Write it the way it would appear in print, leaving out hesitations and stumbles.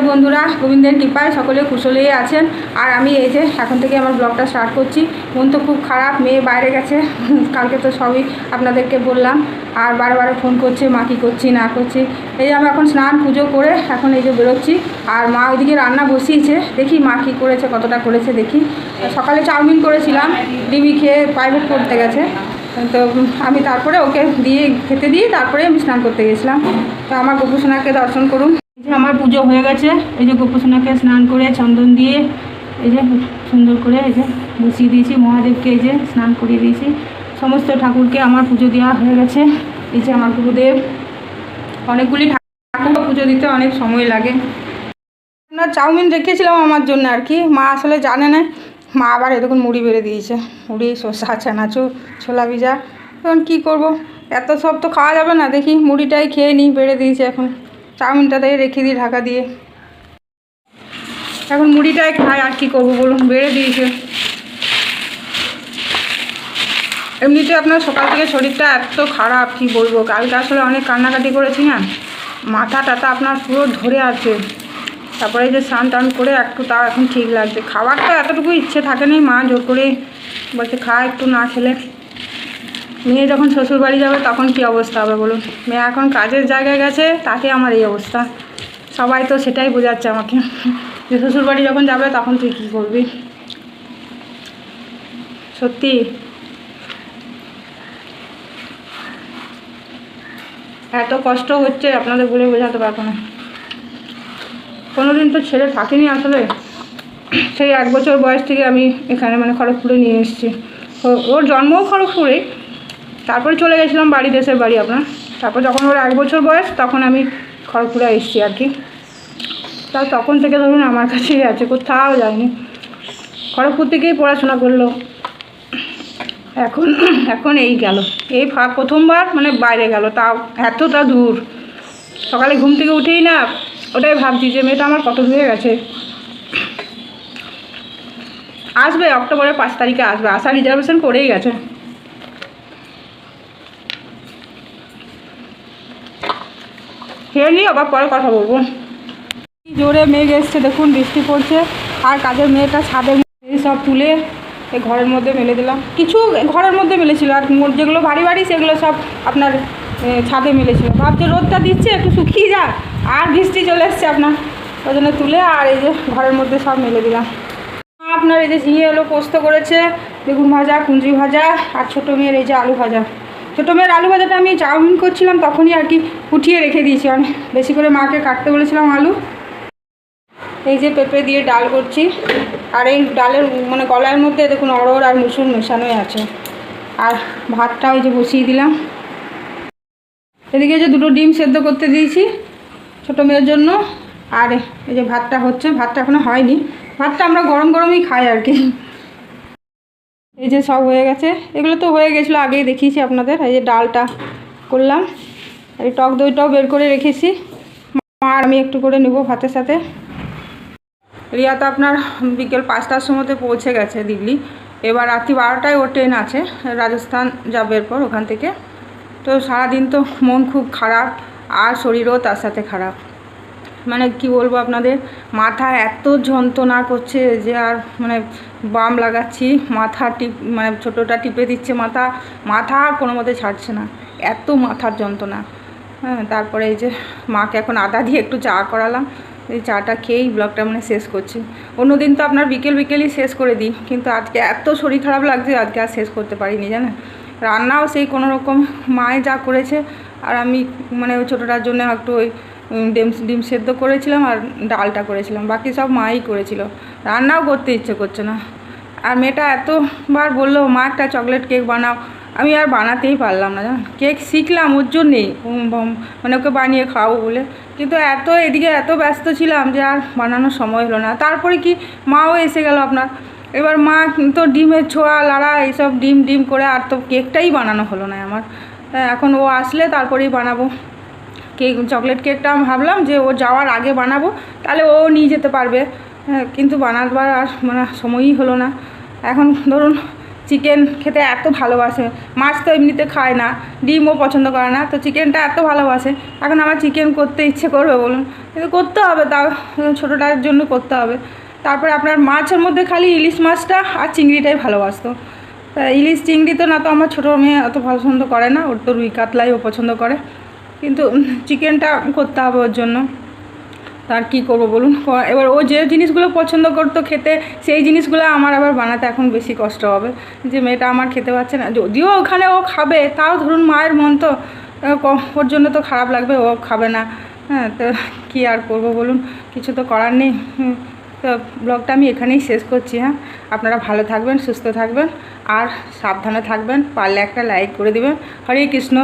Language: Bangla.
বন্ধুরা, গোবিন্দের কৃপায় সকলে কুশলেই আছেন। আর আমি এই যে এখন থেকে আমার ব্লগটা স্টার্ট করছি। মন তো খুব খারাপ, মেয়ে বাইরে গেছে, কালকে তো সবই আপনাদেরকে বললাম। আর বারে ফোন করছে, মা কী করছি না করছি। এই যে আমি এখন স্নান পুজো করে এখন এই যে বেরোচ্ছি। আর মা ওইদিকে রান্না বসিয়েছে, দেখি মা কী করেছে, কতটা করেছে দেখি। সকালে চাউমিন করেছিলাম, ডিমি খেয়ে প্রাইভেট পড়তে গেছে, তো আমি তারপরে ওকে দিয়ে খেতে দিয়ে তারপরে আমি স্নান করতে গেছিলাম। তো আমার গোপুসোনাকে দর্শন করুন। এই যে আমার পুজো হয়ে গেছে, এই যে গোপুসোনাকে স্নান করে চন্দন দিয়ে এই যে সুন্দর করে এই যে বসিয়ে দিয়েছি। মহাদেবকে এই যে স্নান করিয়ে দিয়েছি। সমস্ত ঠাকুরকে আমার পুজো দেওয়া হয়ে গেছে। এই যে আমার গুরুদেব, অনেকগুলি ঠাকুর পুজো দিতে অনেক সময় লাগে। আপনার চাউমিন রেখেছিলাম আমার জন্য আর কি, মা আসলে জানে না। মা আবার এরকম মুড়ি বেড়ে দিয়েছে, মুড়ি শসা চানাচুর ছোলা ভিজা। এখন কী করব, এত সব তো খাওয়া যাবে না, দেখি মুড়িটাই খেয়ে নিই, বেড়ে দিয়েছে। এখন চাউমিনটাতেই রেখে দিই ঢাকা দিয়ে, এখন মুড়িটাই খাই। আর কি করবো বলুন, বেড়ে দিয়েছে। এমনিতে আপনার সকাল থেকে শরীরটা এত খারাপ, কি বলবো। কালকে আসলে অনেক কান্নাকাটি করেছি না, মাথা টাথা আপনার পুরো ধরে আছে। তারপরে যে স্নান টান করে একটু তাও এখন ঠিক লাগছে। খাবার তো এতটুকু ইচ্ছে থাকে না, মা জোর করে বলছে খা, একটু না খেলে। মেয়ে যখন শ্বশুর বাড়ি যাবে তখন কী অবস্থা হবে বলুন। মেয়ে এখন কাজের জায়গায় গেছে, তাকে আমার এই অবস্থা। সবাই তো সেটাই বোঝাচ্ছে আমাকে, যে শ্বশুর বাড়ি যখন যাবে তখন তুই কী করবি। সত্যি এত কষ্ট হচ্ছে আপনাদের বলে বোঝাতে পারবো না। কোনোদিন তো ছেড়ে থাকিনি আসলে। সেই 1 বছর বয়স থেকে আমি এখানে মানে খড়গপুরে নিয়ে এসেছি। ওর জন্মও খড়গপুরে, তারপরে চলে গেছিলাম বাড়ি, দেশের বাড়ি আপনার। তারপর যখন ওর 1 বছর বয়স তখন আমি খড়গপুরে এসেছি আর কি। তাও তখন থেকে ধরুন আমার কাছেই আছে, কোথাও যায়নি। খড়গপুর থেকেই পড়াশোনা করলো। এখন এই গেল, এই প্রথমবার মানে বাইরে গেল, তাও এতটা দূর। সকালে ঘুম থেকে উঠেই না ওটাই ভাবছি যে মেয়েটা আমার কত দূরে গেছে। আসবে অক্টোবরের 5 তারিখে আসবে, আসার রিজার্ভেশন করেই গেছে। খেয়ে নিই, আবার পরে কথা বলবো। জোরে মেঘ এসছে দেখুন, বৃষ্টি পড়ছে। আর কাজের মেয়েটা ছাদে সব তুলে এই ঘরের মধ্যে মেলে দিলাম। কিছু ঘরের মধ্যে মেলেছিল, আর যেগুলো ভারী ভারী সেগুলো সব আপনার ছাদে মেলেছিল। ভাবছে রোদটা দিচ্ছে একটু শুকিয়ে যাক, আর বৃষ্টি চলে এসছে আপনার, ওই জন্য তুলে আর এই যে ঘরের মধ্যে সব মেলে দিলাম। আপনার এই যে ঝিঙে এলো পোস্ত করেছে, বেগুন ভাজা, কুঁদরি ভাজা, আর ছোটো মেয়ের এই যে আলু ভাজা। ছোটো মেয়ের আলু ভাজাটা আমি চাউমিন করছিলাম তখনই আর কি ফুটিয়ে রেখে দিয়েছি, অনেক বেশি করে মাকে কাটতে বলেছিলাম আলু। এই যে পেঁপে দিয়ে ডাল করছি, আর এই ডালের মানে কলার মধ্যে দেখুন অড়হর আর মুসুর মেশানোই আছে। আর ভাতটা ওই যে বসিয়ে দিলাম। এদিকে যে 2টো ডিম সেদ্ধ করতে দিয়েছি ছোটো মেয়ের জন্য। আর এই যে ভাতটা হচ্ছে, ভাতটা এখনও হয়নি, ভাতটা আমরা গরম গরমই খাই আর কি। এই যে সব হয়ে গেছে, এগুলো তো হয়ে গেছিলো আগেই দেখিয়েছি আপনাদের। এই যে ডালটা করলাম, এই টক দইটাও বের করে রেখেছি, মা আর আমি একটু করে নেব ভাতের সাথে। রিয়া তো আপনার বিকেল 5টার সময়তে পৌঁছে গেছে দিল্লি। এবার রাত্রি 12টায় ওর ট্রেন আছে, রাজস্থান যাবে এরপর ওখান থেকে। তো সারাদিন তো মন খুব খারাপ, আর শরীরও তার সাথে খারাপ। মানে কি বলবো আপনাদের, মাথা এত যন্ত্রণা করছে যে আর মানে বাম লাগাচ্ছি, মাথা মানে ছোটোটা টিপে দিচ্ছে মাথা আর কোনো মতে ছাড়ছে না, এত মাথার যন্ত্রণা। হ্যাঁ, তারপরে এই যে মাকে এখন আদা দিয়ে একটু চা করালাম, এই চাটা খেয়েই ব্লগটা মানে শেষ করছি। অন্যদিন তো আপনার বিকেলই শেষ করে দিই, কিন্তু আজকে এত শরীর খারাপ লাগছে, আজকে আর শেষ করতে পারিনি জানেন। রান্নাও সেই কোনো রকম মায়ে যা করেছে, আর আমি মানে ওই ছোটোটার জন্য একটু ওই ডিম সেদ্ধ করেছিলাম আর ডালটা করেছিলাম, বাকি সব মাই করেছিল। রান্নাও করতে ইচ্ছে করছে না। আর মেয়েটা এতবার বললো মা একটা চকলেট কেক বানাও, আমি আর বানাতেই পারলাম না জানো। কেক শিখলাম ওর জন্যেই, মানে ওকে বানিয়ে খাওয়াবো বলে, কিন্তু এদিকে এত ব্যস্ত ছিলাম যে আর বানানোর সময় হলো না। তারপরে কি মাও এসে গেল আপনার। এবার মা তো ডিমের ছোঁয়া লাড়া এইসব ডিম করে আর তো কেকটাই বানানো হলো না আমার। এখন ও আসলে তারপরেই বানাবো চকলেট কেকটা। আমি ভাবলাম যে ও যাওয়ার আগে বানাবো, তাহলে ও নিয়ে যেতে পারবে। কিন্তু বানাবার আর মানে সময়ই হলো না। এখন ধরুন চিকেন খেতে এত ভালোবাসে, মাছ তো এমনিতে খায় না, ডিমও পছন্দ করে না, তো চিকেনটা এত ভালোবাসে। এখন আমার চিকেন করতে ইচ্ছে করবে বলুন, কিন্তু করতে হবে, তাও ছোটোটার জন্য করতে হবে। তারপরে আপনার মাছের মধ্যে খালি ইলিশ মাছটা আর চিংড়িটাই ভালোবাসতো। তা ইলিশ চিংড়ি তো না, তো আমার ছোটো মেয়ে অত পছন্দ করে না, ওর তো রুই কাতলাই ও পছন্দ করে, কিন্তু চিকেনটা করতে হবে ওর জন্য। তার কি করব বলুন, এবার ও যে জিনিসগুলো পছন্দ করতো খেতে, সেই জিনিসগুলো আমার আবার বানাতে এখন বেশি কষ্ট হবে, যে মেয়েটা আমার খেতে পাচ্ছে না। যদিও ওখানে ও খাবে, তাও ধরুন মায়ের মন তো, ওর জন্য তো খারাপ লাগবে, ও খাবে না। হ্যাঁ, তো কী আর করব বলুন, কিছু তো করার নেই। তো ব্লগটা আমি এখানেই শেষ করছি। হ্যাঁ, আপনারা ভালো থাকবেন, সুস্থ থাকবেন, আর সাবধানে থাকবেন, পারলে একটা লাইক করে দেবেন। হরে কৃষ্ণ।